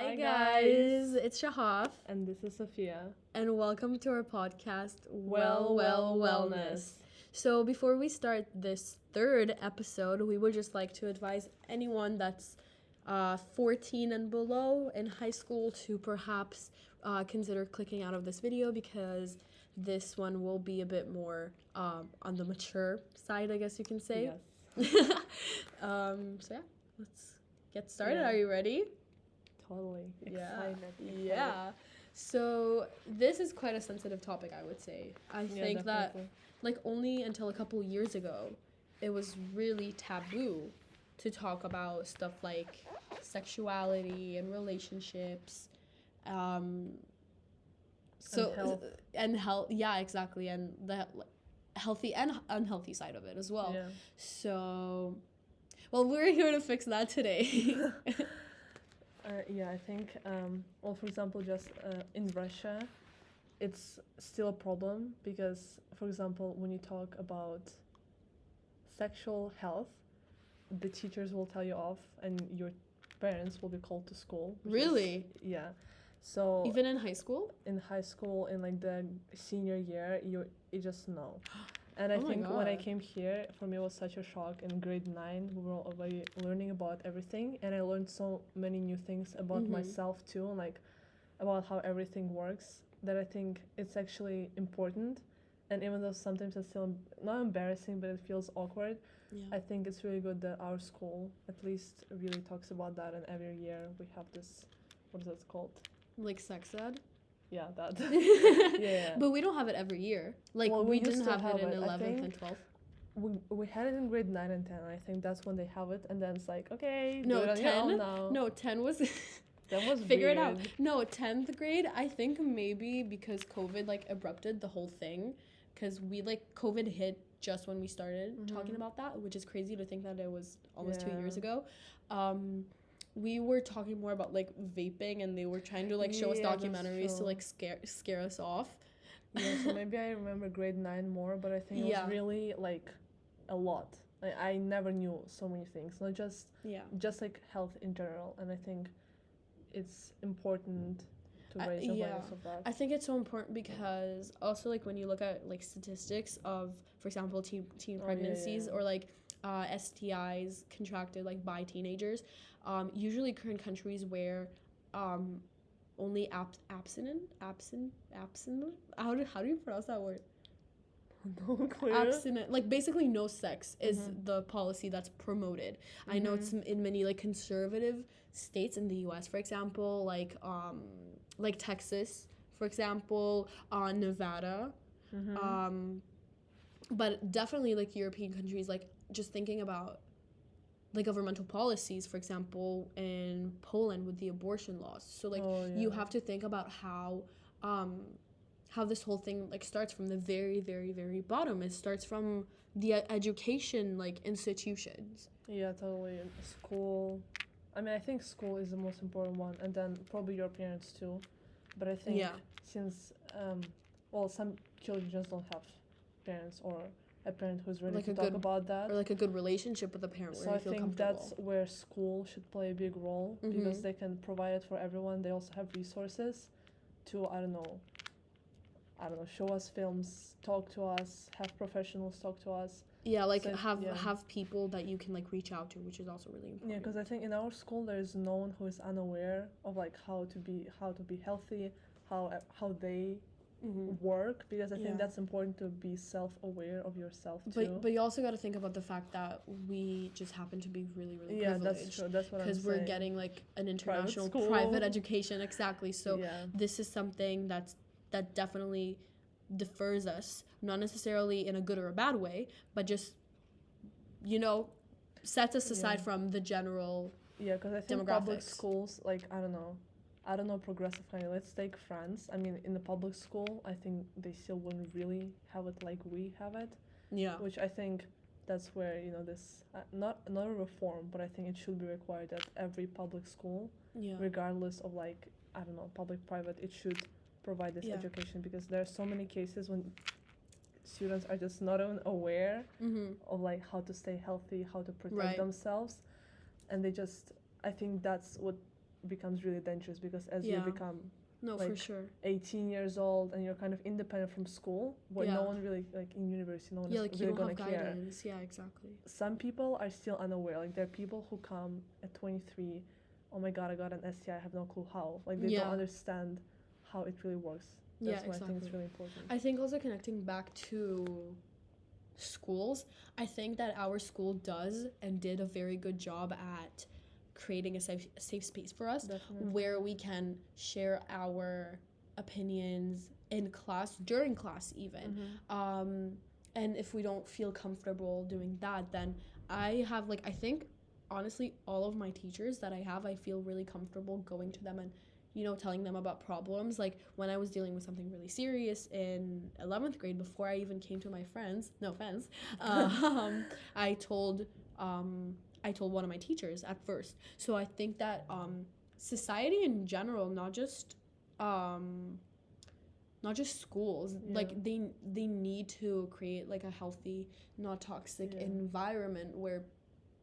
Hi guys, it's Shahaf, And this is Sophia. and welcome to our podcast, Wellness. So, before we start this third episode, we would just like to advise anyone that's 14 and below in high school to perhaps consider clicking out of this video because this one will be a bit more on the mature side, I guess you can say. Yes, So, yeah, let's get started. Yeah. Are you ready? totally. Yeah. Excited. Yeah. So this is quite a sensitive topic, I would say. I think that only until a couple years ago, it was really taboo to talk about stuff like sexuality and relationships. So And health. and health, yeah, exactly, and the healthy and unhealthy side of it as well. Yeah. So, well, we're here to fix that today. I think, for example, just in Russia, it's still a problem because, for example, when you talk about sexual health, the teachers will tell you off and your parents will be called to school. Really? Yeah. So Even in high school? in high school, in like the senior year, you just know. And I Oh my think when I God. came here, for me it was such a shock. In grade 9, we were already learning about everything, and I learned so many new things about Mhm. myself too, and like about how everything works, that I think it's actually important. And even though sometimes it's still not embarrassing, but it feels awkward, Yeah. I think it's really good that our school at least really talks about that, and every year we have this, what is it called? Like sex ed? Yeah, that. Yeah. Yeah. But we don't have it every year. Like, Well, we we used didn't to have it have in it, I 11th and think. 12th. We had it in grade 9 and 10, and I think that's when they have it, and then it's like, okay, No, do it on your 10? own now. No, 10 was... That was Figure it out. weird. No, 10th grade, I think maybe because COVID, like, abrupted the whole thing. Because COVID hit just when we started talking about that, which is crazy to think that it was almost 2 years Yeah. ago. We were talking more about, like, vaping, and they were trying to, like, show us Yeah, that's documentaries to, true. like, scare us off. Yeah, so maybe I remember grade 9 more, but I think it Yeah. was really, like, a lot. Like, I never knew so many things, not just like health in general, and I think it's important to raise awareness of that. I think it's so important because also, like, when you look at, like, statistics of, for example, teen pregnancies yeah. or, like, STIs contracted, like, by teenagers, usually occur in countries where only abstinent, how do you pronounce that word? No clue. Abstinent, like, basically no sex is the policy that's promoted. I know it's in many, like, conservative states in the US, for example, like Texas, for example, Nevada, but definitely, like, European countries, like, just thinking about, like, governmental policies, for example, in Poland with the abortion laws. So, like, you have to think about how this whole thing, like, starts from the very, very, very bottom. It starts from the education, like, institutions. Yeah, totally. And school. I mean, I think school is the most important one, and then probably your parents too. But I think since, some children just don't have parents or a parent who's ready Like to a talk good- about that. Or, like, a good relationship with a parent So where I you feel think comfortable. that's where school should play a big role, because they can provide it for everyone. They also have resources to, I don't know, show us films, talk to us, have professionals talk to us. Yeah, like, So, have people that you can, like, reach out to, which is also really important. Yeah, because I think in our school there is no one who is unaware of, like, how to be healthy, how they work, because I think that's important to be self-aware of yourself too. But you also got to think about the fact that we just happen to be really, really privileged. That's true. That's what I'm saying. Because we're getting, like, an international school. private education, exactly. So this is something that definitely defers us, not necessarily in a good or a bad way, but just, sets us aside from the general because I think public schools, like, I don't know, progressive kind of, let's take France. I mean, in the public school, I think they still wouldn't really have it like we have it. Yeah. Which I think that's where, this, not a reform, but I think it should be required that every public school, regardless of, like, I don't know, public, private, it should provide this education, because there are so many cases when students are just not even aware of, like, how to stay healthy, how to protect themselves, and they just, I think that's what becomes really dangerous, because as you become no, like for sure 18 years old and you're kind of independent from school, where no one really, like in university, no one is like really you don't gonna have care. guidance. Yeah, exactly. Some people are still unaware. Like there are people who come at 23, oh my god, I got an STI, I have no clue how. Like they don't understand how it really works. That's why I think it's really important. I think also connecting back to schools, I think that our school does and did a very good job at creating a safe space for us. Definitely. Where we can share our opinions in class, during class even. And if we don't feel comfortable doing that, then I think honestly all of my teachers that I feel really comfortable going to them and telling them about problems. Like when I was dealing with something really serious in 11th grade, before I even came to my friends, no offense, I told one of my teachers at first. So I think that society in general, not just schools, like they need to create like a healthy, not toxic environment where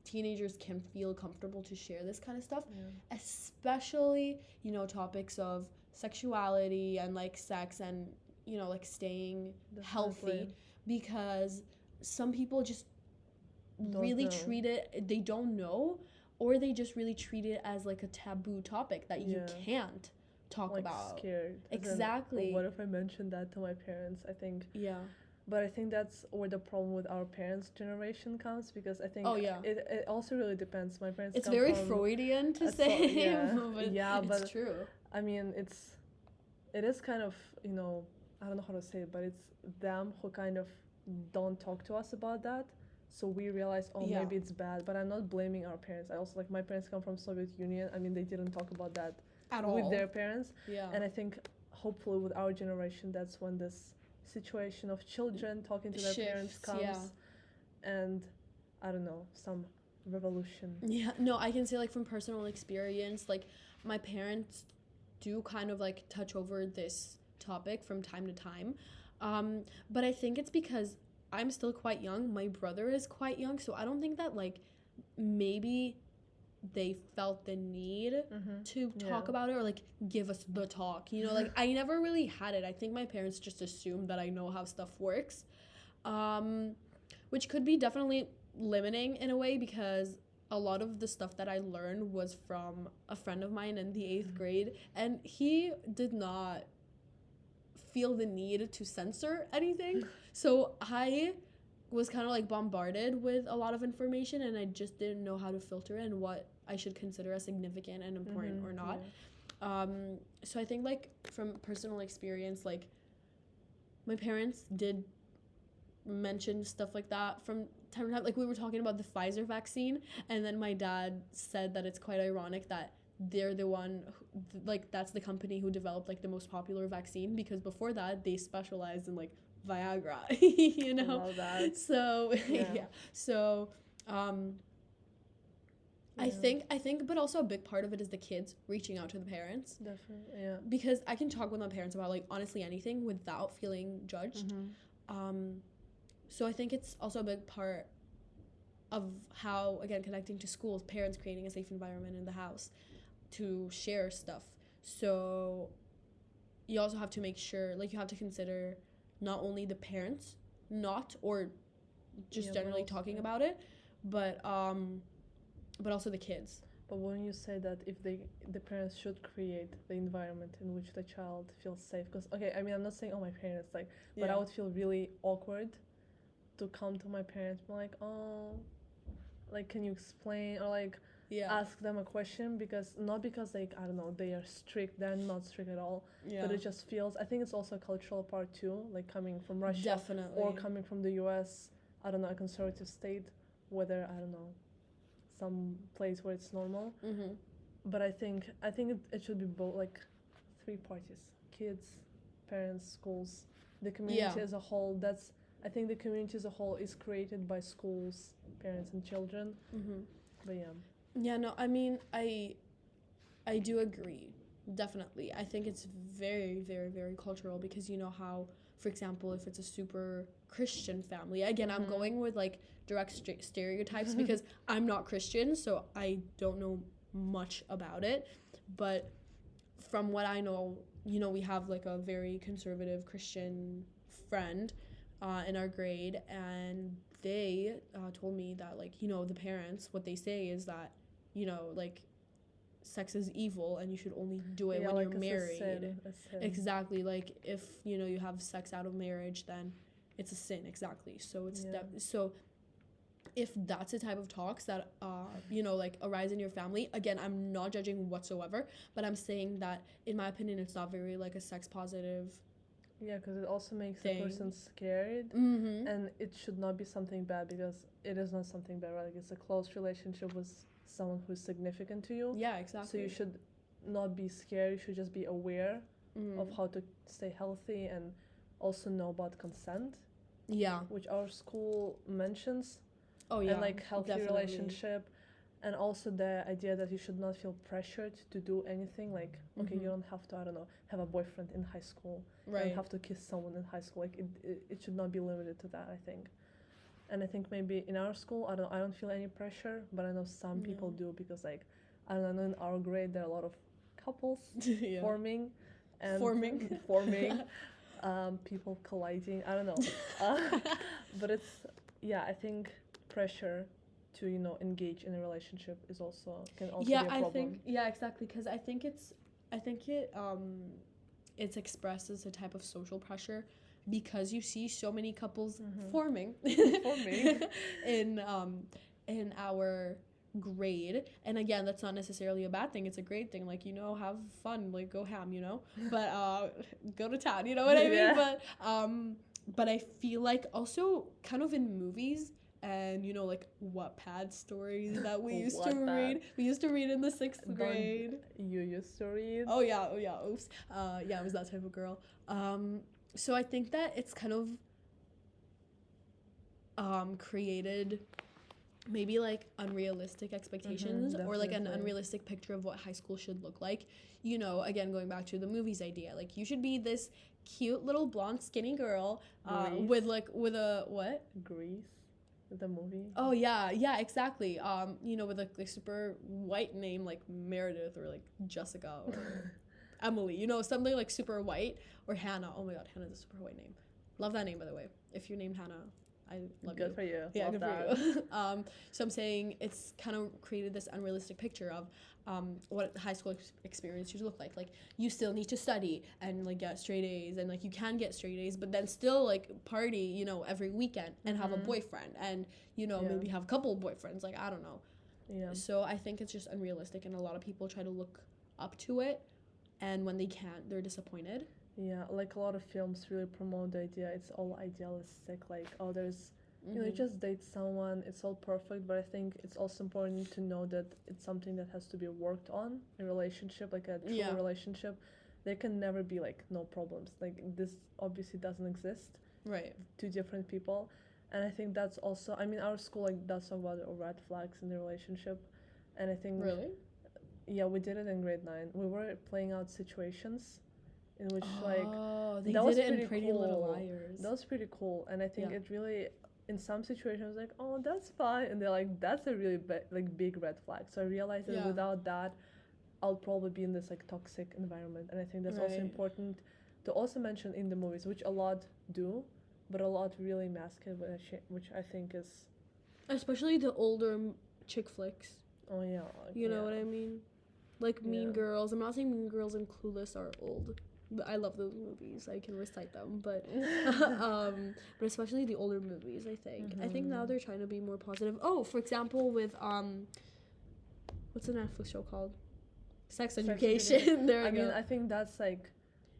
teenagers can feel comfortable to share this kind of stuff, especially topics of sexuality and like sex and like staying healthy, because some people just really treat it, they don't know, or they just really treat it as like a taboo topic that you can't talk about. Scared. Exactly. What if I mentioned that to my parents? I think but I think that's where the problem with our parents' generation comes, because I think it also really depends. My parents, it's very Freudian to say, but it's true. I mean, it is kind of, I don't know how to say it, but it's them who kind of don't talk to us about that. So we realize, maybe it's bad, but I'm not blaming our parents. I also, like, my parents come from Soviet Union. I mean, they didn't talk about that at all with their parents. And I think hopefully with our generation, that's when this situation of children talking to their parents comes, and I don't know, some revolution. I can say, like, from personal experience, like my parents do kind of like touch over this topic from time to time, but I think it's because I'm still quite young, my brother is quite young, so I don't think that like maybe they felt the need to talk about it, or like give us the talk, like I never really had it. I think my parents just assumed that I know how stuff works, which could be definitely limiting in a way, because a lot of the stuff that I learned was from a friend of mine in the 8th grade, and he did not feel the need to censor anything. So I was kind of like bombarded with a lot of information, and I just didn't know how to filter and what I should consider as significant and important or not. So I think, like, from personal experience, like, my parents did mention stuff like that from time to time. Like, we were talking about the Pfizer vaccine, and then my dad said that it's quite ironic that they're the one who, like, that's the company who developed like the most popular vaccine, because before that they specialized in like Viagra. I love that. So so I think but also a big part of it is the kids reaching out to the parents. Definitely. Because I can talk with my parents about like honestly anything without feeling judged. So I think it's also a big part of how, again, connecting to schools, parents creating a safe environment in the house to share stuff. So you also have to make sure, like, you have to consider not only the parents or just generally talking about it, but also the kids. But when you say that if the parents should create the environment in which the child feels safe, because I mean, I'm not saying my parents, like, but I would feel really awkward to come to my parents and be like, like, can you explain, or like ask them a question, not because like, I don't know, they are strict, they're not strict at all, but it just feels, I think it's also a cultural part too, like coming from Russia. Definitely. Or coming from the US, I don't know, a conservative state, whether, I don't know, some place where it's normal. But I think it should be both, like, three parties: kids, parents, schools, the community as a whole. I think the community as a whole is created by schools, parents, and children. But no, I mean, I do agree, definitely. I think it's very, very, very cultural, because you know how, for example, if it's a super Christian family, again, I'm going with like direct stereotypes because I'm not Christian, so I don't know much about it. But from what I know, we have like a very conservative Christian friend in our grade, and they told me that, like, the parents, what they say is that, like, sex is evil and you should only do it when like you're married. A sin. Exactly. Like, if you have sex out of marriage, then it's a sin. Exactly. So it's so if that's the type of talks that like arise in your family, again, I'm not judging whatsoever, but I'm saying that in my opinion it's not very like a sex positive. Yeah, because it also makes thing. the person scared, Mm-hmm. and it should not be something bad, because it is not something bad, right? Like, it's a close relationship with someone who's significant to you. Yeah, exactly. So you should not be scared. You should just be aware of how to stay healthy, and also know about consent. Yeah. Which our school mentions. Oh yeah. And like healthy definitely. relationship. And also the idea that you should not feel pressured to do anything. Like, okay, you don't have to, I don't know, have a boyfriend in high school. Right. You don't have to kiss someone in high school. Like, it should not be limited to that, I think. And I think maybe in our school, I don't feel any pressure, but I know some people do, because, like, I don't know, in our grade there are a lot of couples forming. And forming. People colliding. I don't know. But it's, I think pressure to engage in a relationship is also can also be a problem. I think exactly, because I think it's expressed as a type of social pressure, because you see so many couples forming in our grade, and again, that's not necessarily a bad thing, it's a great thing, like, have fun, like, go ham, but go to town, you know what I mean? But I feel like also kind of in movies and like Wattpad stories that we used to read. We used to read in the 6th grade. You used to read? Oh yeah, oops. I was that type of girl. So I think that it's kind of created maybe like unrealistic expectations, or like an unrealistic picture of what high school should look like. Again, going back to the movies idea, like, you should be this cute little blonde skinny girl with a what? Grease. The movie. Oh yeah, exactly. With a super white name like Meredith, or like Jessica, or Emily. Something like super white, or Hannah. Oh my God, Hannah's a super white name. Love that name, by the way. If you're named Hannah, I love you. Good for you. Yeah, love good that. for you. So I'm saying it's kind of created this unrealistic picture of what high school experience should look like. Like, you still need to study and like get straight A's, and like you can get straight A's, but then still like party, every weekend, and have a boyfriend, and maybe have a couple of boyfriends. Like, I don't know. Yeah. So I think it's just unrealistic, and a lot of people try to look up to it, and when they can't, they're disappointed. Yeah, like a lot of films really promote the idea it's all idealistic, like, oh, there's you just date someone, it's all perfect. But I think it's also important to know that it's something that has to be worked on. A relationship, like a true relationship, there can never be like no problems. Like, this obviously doesn't exist. Right. Two different people. And I think that's also, I mean, our school like does talk about red flags in the relationship, and I think really, we did it in grade 9. We were playing out situations in which they that did was it pretty in Pretty cool. Little Liars. That was pretty cool, and I think it really, in some situations, like, oh, that's fine, and they're like, that's a really big red flag. So I realized that without that, I'll probably be in this like toxic environment, and I think that's also important to also mention in the movies, which a lot do, but a lot really mask it, which I think is, especially the older chick flicks. Oh yeah, you know what I mean? Like Mean Girls. I'm not saying Mean Girls and Clueless are old. But I love those movies. I can recite them, but but especially the older movies. I think. I think now they're trying to be more positive. Oh, for example, with what's the Netflix show called? Sex Education. There we go. I mean, I think that's like,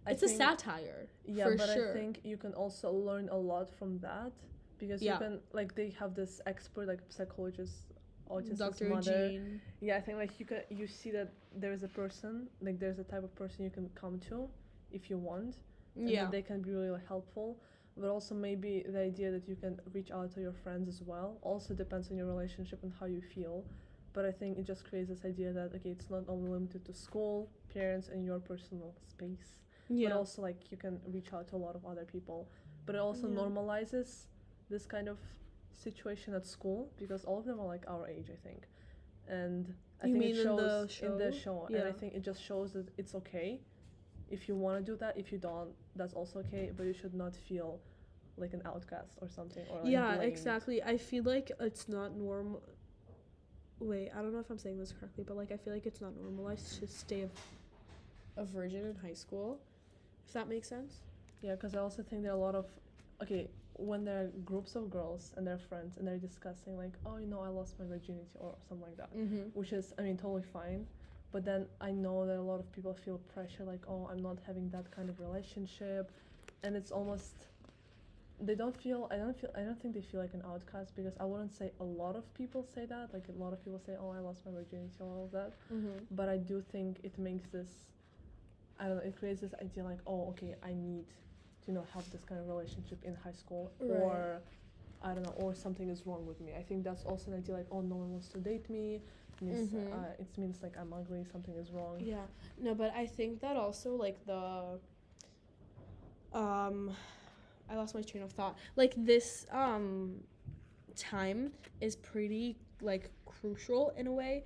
it's a satire. Yeah, for but sure. I think you can also learn a lot from that, because you can, like, they have this expert, like, psychologist, autistic Dr. mother. Jean. Yeah, I think like you see that there's a person, like, there's a type of person you can come to if you want, and that they can be really helpful. But also maybe the idea that you can reach out to your friends as well also depends on your relationship and how you feel. But I think it just creates this idea that, okay, it's not only limited to school, parents, and your personal space, but also like you can reach out to a lot of other people. But it also normalizes this kind of situation at school, because all of them are like our age, I think, and I You think mean it shows in the show? and I think it just shows that it's okay if you want to do that. If you don't, that's also okay, but you should not feel like an outcast or something, or like Yeah, blamed. exactly. I feel like it's not normal. Wait, I don't know if I'm saying this correctly, but like I feel like it's not normalized to stay a virgin in high school. If that makes sense. Yeah, because I also think there are a lot of, okay, when there are groups of girls and they're friends and they're discussing like, oh, you know, I lost my virginity or something like that, which is, I mean, totally fine. But then I know that a lot of people feel pressure like, oh, I'm not having that kind of relationship, and it's almost, they don't feel, I don't think they feel like an outcast, because I wouldn't say a lot of people say that, like a lot of people say, oh, I lost my virginity or all of that, but I do think it makes this, I don't know, it creates this idea like, oh, okay, I need to, you know, have this kind of relationship in high school, Right. or I don't know, or something is wrong with me. I think that's also an idea like, oh, no one wants to date me. It means, it means like I'm ugly, something is wrong. Yeah. No, but I think that also like I lost my train of thought. Like this time is pretty like crucial in a way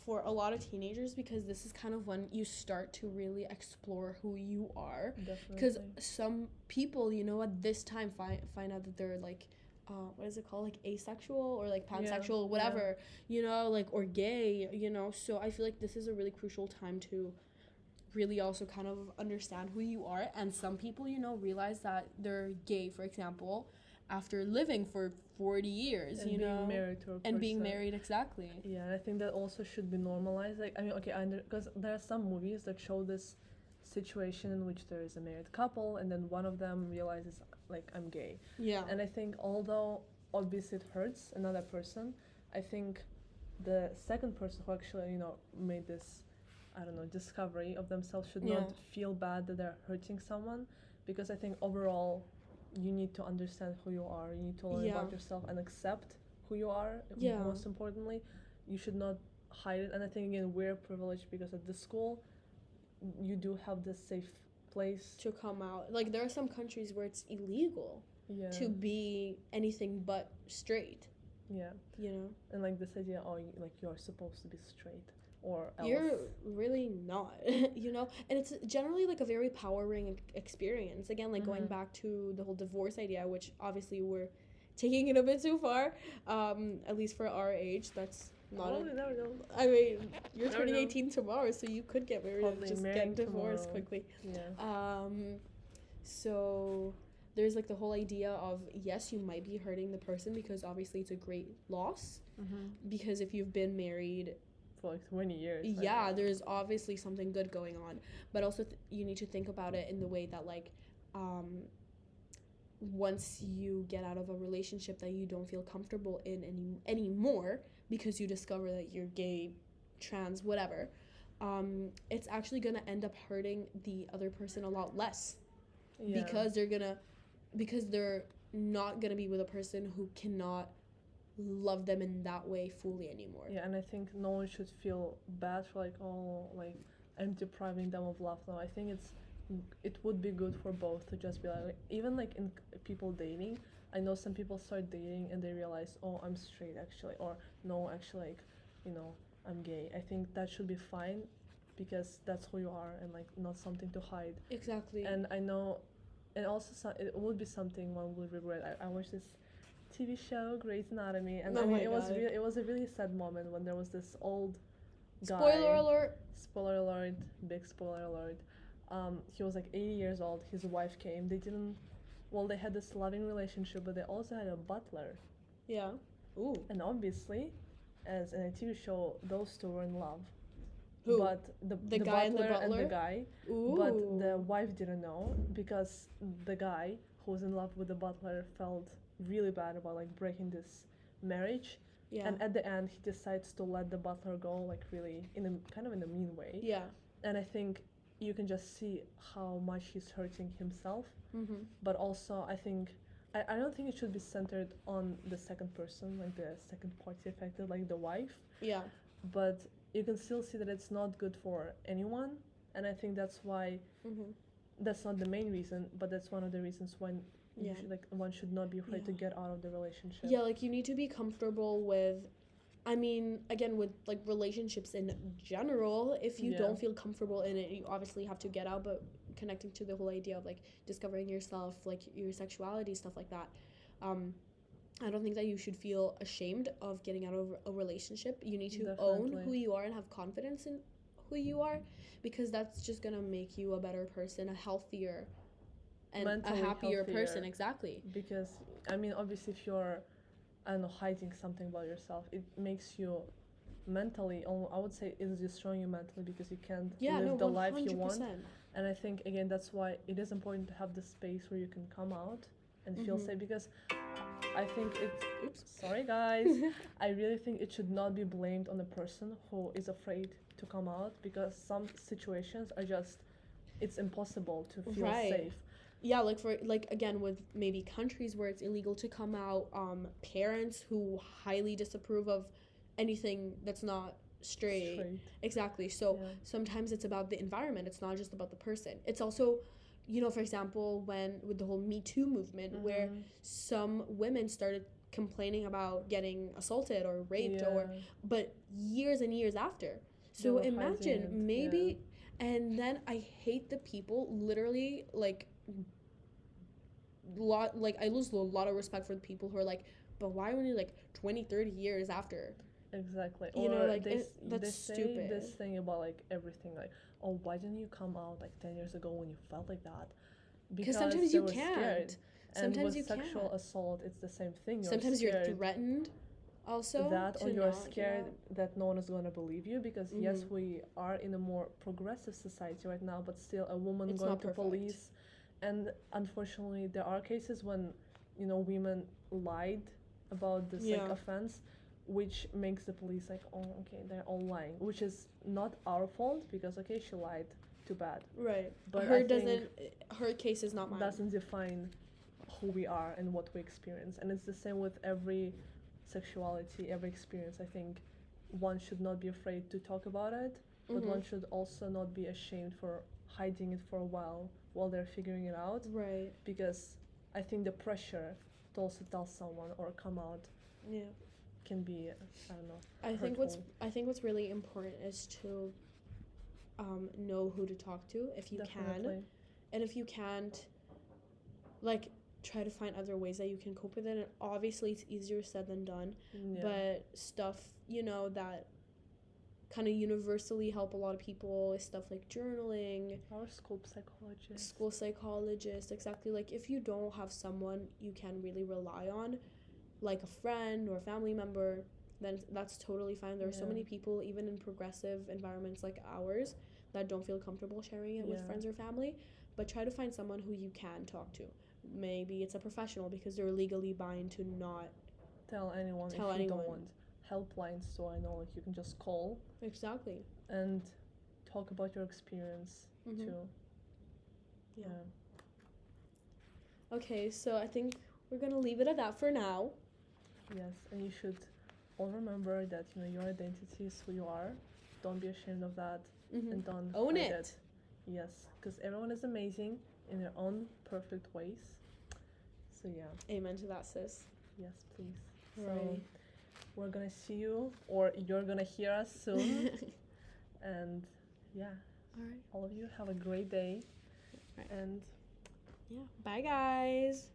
for a lot of teenagers, because this is kind of when you start to really explore who you are. Because some people, you know, at this time find out that they're like what is it called, like asexual or like pansexual, whatever, you know, like, or gay, you know. So I feel like this is a really crucial time to really also kind of understand who you are. And some people, you know, realize that they're gay, for example, after living for 40 years, and you being know, married to a person. and being married, exactly. Yeah, and I think that also should be normalized. Like, I mean, okay, because there are some movies that show this situation in which there is a married couple and then one of them realizes like, I'm gay. Yeah. And I think although obviously it hurts another person, I think the second person who actually, you know, made this, I don't know, discovery of themselves should not feel bad that they're hurting someone, because I think overall you need to understand who you are, you need to learn about yourself and accept who you are. Most importantly, you should not hide it. And I think again, we're privileged because at the school you do have this safe place to come out. Like, there are some countries where it's illegal to be anything but straight. Yeah. You know? And like this idea, oh, like you're supposed to be straight, or else. You're really not, you know? And it's generally like a very powering experience. Again, like going back to the whole divorce idea, which obviously we're taking it a bit too far, at least for our age. That's not never know. I mean, you're turning 18 tomorrow, so you could get married and just get divorced quickly. Yeah. So there's like the whole idea of, yes, you might be hurting the person, because obviously it's a great loss, because if you've been married for like 20 years, there's obviously something good going on. But also you need to think about it in the way that like once you get out of a relationship that you don't feel comfortable in anymore, because you discover that you're gay, trans, whatever, it's actually gonna end up hurting the other person a lot less, because they're not gonna be with a person who cannot love them in that way fully anymore. Yeah, and I think no one should feel bad for like, oh, like I'm depriving them of love. No, I think it would be good for both to just be like, even like in people dating, I know some people start dating and they realize, oh, I'm straight actually, or no, actually, like, you know, I'm gay. I think that should be fine, because that's who you are, and like not something to hide. Exactly. And I know, and also it would be something one would regret. I watched this TV show, Grey's Anatomy, and I mean, it was a really sad moment when there was this old guy. Spoiler alert, big spoiler alert. He was like 80 years old. His wife came. They had this loving relationship, but they also had a butler. Yeah. Ooh. And obviously, as in a TV show, those two were in love. Who? But the guy butler and the guy. Ooh. But the wife didn't know, because the guy who was in love with the butler felt really bad about like breaking this marriage. Yeah. And at the end, he decides to let the butler go, like really in a mean way. Yeah. And I think you can just see how much he's hurting himself. But also, I think I don't think it should be centered on the second person, like the second party affected, like the wife. Yeah. But you can still see that it's not good for anyone, and I think that's why that's not the main reason, but that's one of the reasons when one should not be afraid to get out of the relationship. Yeah, like you need to be comfortable with I mean, again, with like relationships in general, if you don't feel comfortable in it, you obviously have to get out. But connecting to the whole idea of like discovering yourself, like your sexuality, stuff like that, I don't think that you should feel ashamed of getting out of a relationship. You need to own who you are and have confidence in who you are, because that's just gonna make you a better person, a healthier and mentally a happier person. Exactly. Because I mean, obviously, if you're, I don't know, hiding something about yourself, it makes you mentally, I would say it's destroying you mentally, because you can't live the life you want. And I think, again, that's why it is important to have the space where you can come out and feel safe, because I think sorry guys, I really think it should not be blamed on the person who is afraid to come out, because some situations are just, it's impossible to feel safe. Yeah, like for like again with maybe countries where it's illegal to come out, parents who highly disapprove of anything that's not straight. Exactly. So sometimes it's about the environment. It's not just about the person. It's also, you know, for example, when with the whole Me Too movement, where some women started complaining about getting assaulted or raped, but years and years after. So imagine maybe, and then I hate the people literally like. I lose a lot of respect for the people who are like, but why only like 20-30 years after? Exactly. You know, like that's stupid. This thing about like everything, like, oh, why didn't you come out like 10 years ago when you felt like that? Because sometimes you can't. Scared. Sometimes with sexual assault, it's the same thing. Sometimes you're threatened. Also, that, or you're scared that no one is going to believe you, because yes, we are in a more progressive society right now, but still a woman going to police. And unfortunately, there are cases when, you know, women lied about this like offense, which makes the police like, oh, okay, they're all lying, which is not our fault, because okay, she lied, too bad. Right. But her case is not mine. Doesn't define who we are and what we experience. And it's the same with every sexuality, every experience. I think one should not be afraid to talk about it, but one should also not be ashamed for hiding it for a while they're figuring it out. Right. Because I think the pressure to also tell someone or come out can be, I don't know, hurtful. I think what's really important is to know who to talk to if you can. And if you can't, like, try to find other ways that you can cope with it. And obviously it's easier said than done. But stuff, you know, that kind of universally help a lot of people is stuff like journaling, or school psychologist. Exactly. Like if you don't have someone you can really rely on, like a friend or a family member, then that's totally fine. There are so many people, even in progressive environments like ours, that don't feel comfortable sharing it with friends or family. But try to find someone who you can talk to. Maybe it's a professional, because they're legally bound to not tell anyone if you don't want. Helplines, so I know, like, you can just call. Exactly. And talk about your experience too. Yeah. Okay, so I think we're gonna leave it at that for now. Yes, and you should all remember that, you know, your identity is who you are. Don't be ashamed of that, and don't own it. Yes, because everyone is amazing in their own perfect ways. So yeah. Amen to that, sis. Yes, please. Right. So we're gonna see you, or you're gonna hear us soon. And all of you have a great day. And bye guys.